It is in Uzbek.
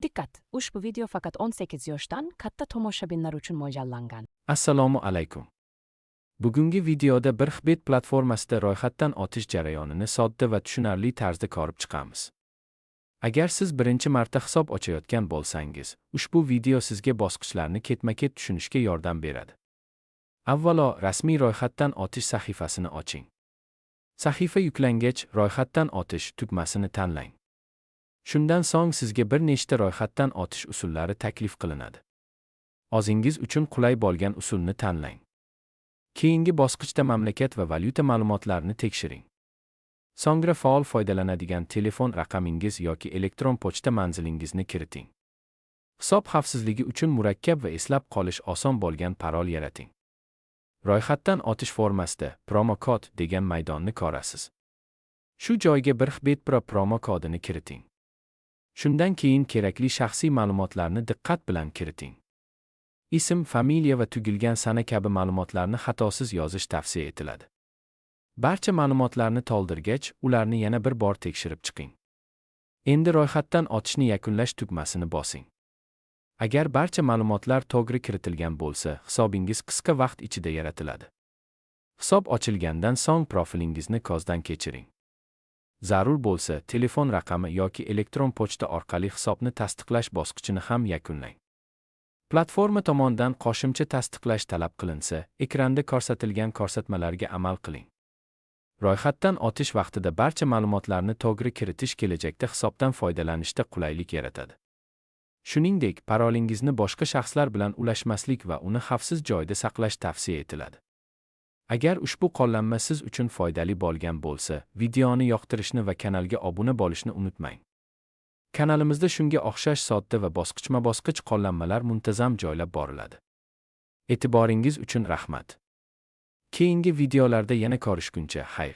Dikkat! Ushbu video faqat 18 yoshdan katta tomoshabinlar uchun mo'ljallangan. Assalomu alaykum. Bugungi videoda bir Xbet platformasida ro'yxatdan o'tish jarayonini sodda va tushunarli tarzda ko'rib chiqamiz. Agar siz birinchi marta hisob ochayotgan bo'lsangiz, ushbu video sizga bosqichlarni ketma-ket tushunishga yordam beradi. Avvalo, rasmiy ro'yxatdan o'tish sahifasini oching. Sahifa yuklangach, ro'yxatdan o'tish tugmasini tanlang. Shundan so'ng sizga bir nechta ro'yxatdan o'tish usullari taklif qilinadi. O'zingiz uchun qulay bo'lgan usulni tanlang. Keyingi bosqichda mamlakat va valyuta ma'lumotlarini tekshiring. So'ngra faol foydalanadigan telefon raqamingiz yoki elektron pochta manzilingizni kiriting. Hisob xavfsizligi uchun murakkab va eslab qolish oson bo'lgan parol yarating. Ro'yxatdan o'tish formasida promo kod degan maydonni ko'rasiz. Shu joyga bir Xbet Pro promo kodini kiriting. Shundan keyin kerakli shaxsiy ma'lumotlarni diqqat bilan kiriting. Ism, familiya va tug'ilgan sana kabi ma'lumotlarni xatosiz yozish tavsiya etiladi. Barcha ma'lumotlarni to'ldirgach, ularni yana bir bor tekshirib chiqing. Endi ro'yxatdan o'tishni yakunlash tugmasini bosing. Agar barcha ma'lumotlar to'g'ri kiritilgan bo'lsa, hisobingiz qisqa vaqt ichida yaratiladi. Hisob ochilgandan so'ng profilingizni ko'zdan kechiring. Zarur bo'lsa, telefon raqami yoki elektron pochta orqali hisobni tasdiqlash bosqichini ham yakunlang. Platforma tomonidan qo'shimcha tasdiqlash talab qilinsa, ekranda ko'rsatilgan ko'rsatmalarga amal qiling. Ro'yxatdan o'tish vaqtida barcha ma'lumotlarni to'g'ri kiritish kelajakda hisobdan foydalanishda qulaylik yaratadi. Shuningdek, parolingizni boshqa shaxslar bilan ulashmaslik va uni xavfsiz joyda saqlash tavsiya etiladi. Agar ushbu qo'llanma siz uchun foydali bo'lgan bo'lsa, videoni yoqtirishni va kanalga obuna bo'lishni unutmang. Kanalimizda shunga o'xshash sodda va bosqichma-bosqich qo'llanmalar muntazam joylab boriladi. E'tiboringiz uchun rahmat. Keyingi videolarda yana ko'rishguncha, xayr.